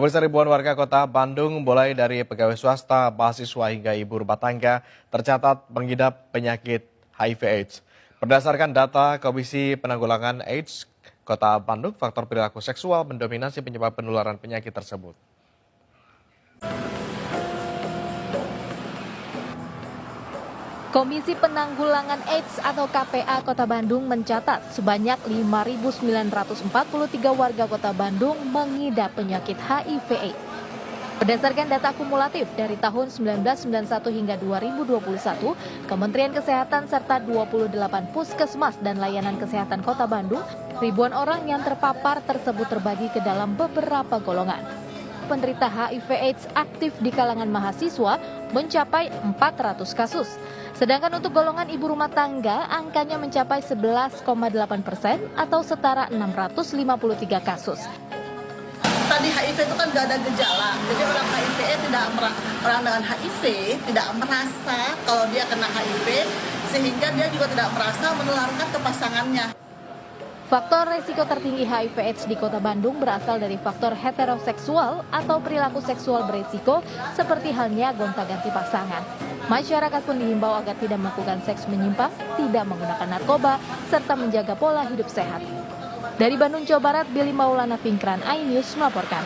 Pemirsa, ribuan warga kota Bandung mulai dari pegawai swasta, mahasiswa hingga ibu rumah tangga tercatat mengidap penyakit HIV/AIDS. Berdasarkan data Komisi Penanggulangan AIDS Kota Bandung, faktor perilaku seksual mendominasi penyebab penularan penyakit tersebut. Komisi Penanggulangan AIDS atau KPA Kota Bandung mencatat sebanyak 5.943 warga Kota Bandung mengidap penyakit HIV/AIDS. Berdasarkan data akumulatif dari tahun 1991 hingga 2021, Kementerian Kesehatan serta 28 puskesmas dan layanan kesehatan Kota Bandung, ribuan orang yang terpapar tersebut terbagi ke dalam beberapa golongan. Penderita HIV/AIDS aktif di kalangan mahasiswa mencapai 400 kasus. Sedangkan untuk golongan ibu rumah tangga, angkanya mencapai 11,8% atau setara 653 kasus. Tadi HIV itu kan nggak ada gejala, jadi orang HIV orang dengan HIV tidak merasa kalau dia kena HIV, sehingga dia juga tidak merasa menularkan ke pasangannya. Faktor resiko tertinggi HIV/AIDS di Kota Bandung berasal dari faktor heteroseksual atau perilaku seksual beresiko seperti halnya gonta-ganti pasangan. Masyarakat pun dihimbau agar tidak melakukan seks menyimpang, tidak menggunakan narkoba, serta menjaga pola hidup sehat. Dari Bandung, Jawa Barat, Billy Maulana Pinkran, iNews melaporkan.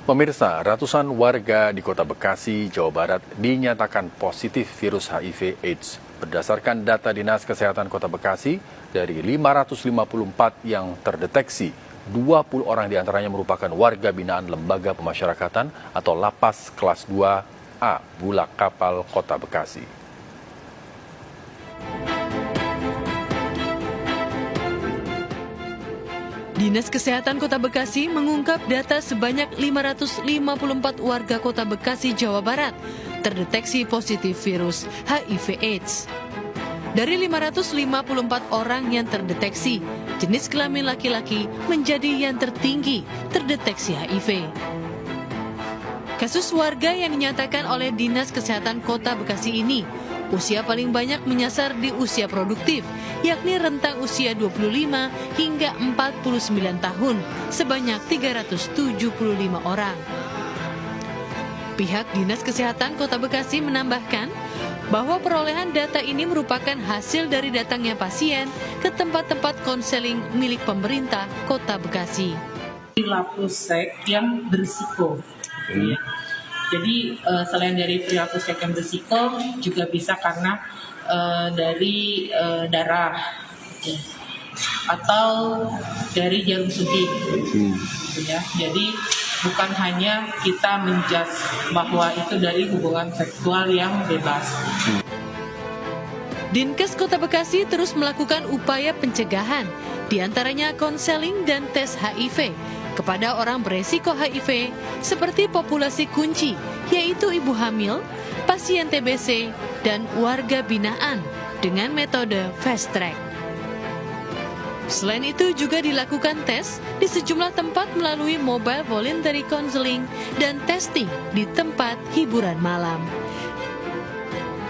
Pemirsa, ratusan warga di Kota Bekasi, Jawa Barat dinyatakan positif virus HIV/AIDS. Berdasarkan data Dinas Kesehatan Kota Bekasi, dari 554 yang terdeteksi, 20 orang diantaranya merupakan warga binaan Lembaga Pemasyarakatan atau Lapas Kelas 2A Bulak Kapal Kota Bekasi. Dinas Kesehatan Kota Bekasi mengungkap data sebanyak 554 warga Kota Bekasi, Jawa Barat terdeteksi positif virus HIV/AIDS. Dari 554 orang yang terdeteksi, jenis kelamin laki-laki menjadi yang tertinggi terdeteksi HIV. Kasus warga yang dinyatakan oleh Dinas Kesehatan Kota Bekasi ini, usia paling banyak menyasar di usia produktif, yakni rentang usia 25 hingga 49 tahun, sebanyak 375 orang. Pihak Dinas Kesehatan Kota Bekasi menambahkan bahwa perolehan data ini merupakan hasil dari datangnya pasien ke tempat-tempat konseling milik pemerintah Kota Bekasi. Perilaku seks yang berisiko. Ya. Jadi selain dari perilaku seks yang berisiko, juga bisa karena dari darah atau dari jarum suntik. Ya. Jadi bukan hanya kita menjudge bahwa itu dari hubungan seksual yang bebas. Dinkes Kota Bekasi terus melakukan upaya pencegahan, diantaranya konseling dan tes HIV kepada orang beresiko HIV seperti populasi kunci, yaitu ibu hamil, pasien TBC, dan warga binaan dengan metode fast track. Selain itu juga dilakukan tes di sejumlah tempat melalui mobile voluntary counseling dan testing di tempat hiburan malam.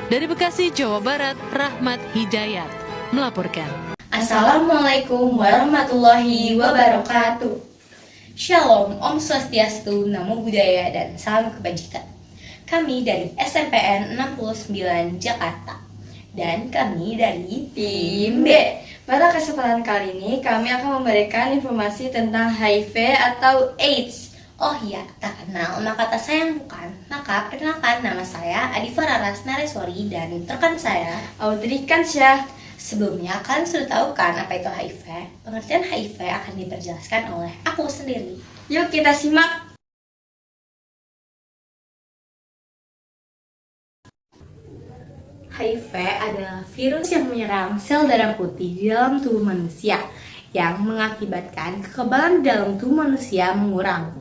Dari Bekasi, Jawa Barat, Rahmat Hidayat melaporkan. Assalamualaikum warahmatullahi wabarakatuh. Shalom, Om Swastiastu, Namo Buddhaya, dan salam kebajikan. Kami dari SMPN 69 Jakarta. Dan kami dari Tim B. Pada kesempatan kali ini, kami akan memberikan informasi tentang HIV atau AIDS. Oh iya, tak kenal maka tak sayang bukan. Maka perkenalkan, nama saya Adifa Raras Nareswari dan rekan saya Audrey Kansyah. Sebelumnya, kalian sudah tahu kan apa itu HIV? Pengertian HIV akan diperjelaskan oleh aku sendiri. Yuk kita simak. HIV adalah virus yang menyerang sel darah putih di dalam tubuh manusia yang mengakibatkan kekebalan dalam tubuh manusia mengurang.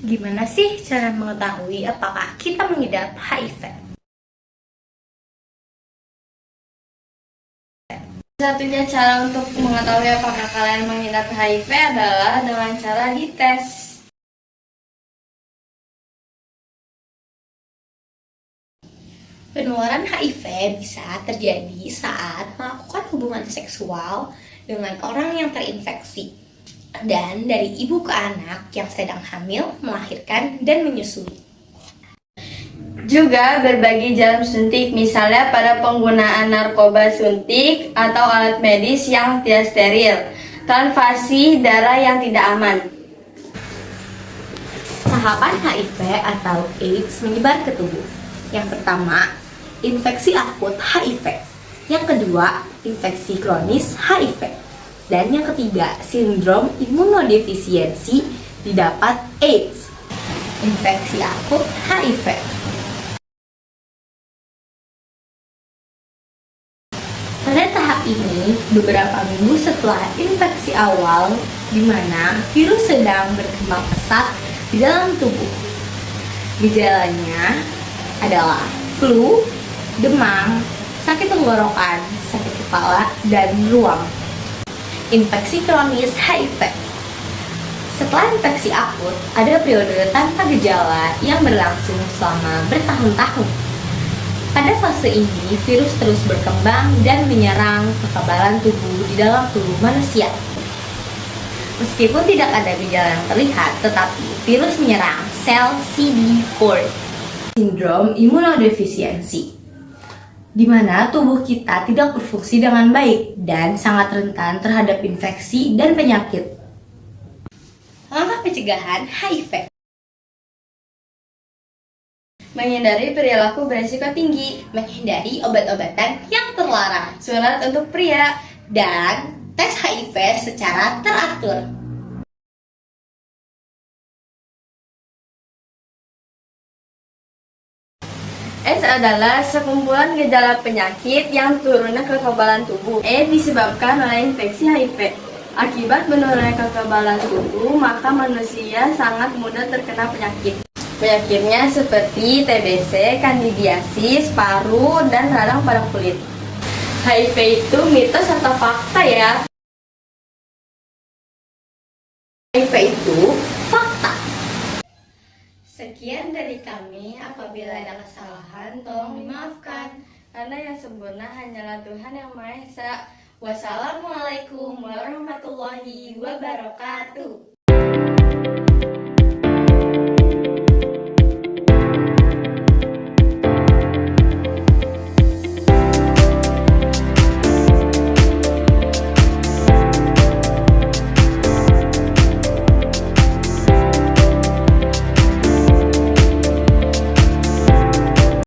Gimana sih cara mengetahui apakah kita mengidap HIV? Satunya cara untuk mengetahui apakah kalian mengidap HIV adalah dengan cara dites. Penularan HIV bisa terjadi saat melakukan hubungan seksual dengan orang yang terinfeksi dan dari ibu ke anak yang sedang hamil, melahirkan, dan menyusui. Juga berbagai jarum suntik, misalnya pada penggunaan narkoba suntik atau alat medis yang tidak steril, transfusi darah yang tidak aman. Tahapan HIV atau AIDS menyebar ke tubuh. Yang pertama, infeksi akut HIV. Yang kedua, infeksi kronis HIV. Dan yang ketiga, sindrom imunodefisiensi didapat AIDS. Infeksi akut HIV. Pada tahap ini, beberapa minggu setelah infeksi awal, di mana virus sedang berkembang pesat di dalam tubuh. Gejalanya adalah flu, demam, sakit tenggorokan, sakit kepala, dan ruam. Infeksi kronis HIV. Setelah infeksi akut, ada periode tanpa gejala yang berlangsung selama bertahun-tahun. Pada fase ini, virus terus berkembang dan menyerang kekebalan tubuh di dalam tubuh manusia. Meskipun tidak ada gejala yang terlihat, tetapi virus menyerang sel CD4, sindrom imunodefisiensi, di mana tubuh kita tidak berfungsi dengan baik dan sangat rentan terhadap infeksi dan penyakit. Langkah pencegahan HIV. Menghindari perilaku berisiko tinggi, Menghindari obat-obatan yang terlarang, sunat untuk pria, dan tes HIV secara teratur. AIDS adalah sekumpulan gejala penyakit yang turunnya kekebalan tubuh. AIDS disebabkan oleh infeksi HIV. Akibat menurunnya kekebalan tubuh, maka manusia sangat mudah terkena penyakit. Penyakitnya seperti TBC, kandidiasis, paru, dan radang pada kulit. HIV itu mitos atau fakta ya? HIV itu fakta. Sekian dari kami, apabila ada kesalahan tolong dimaafkan, karena yang sempurna hanyalah Tuhan Yang Maha Esa. Wassalamualaikum warahmatullahi wabarakatuh.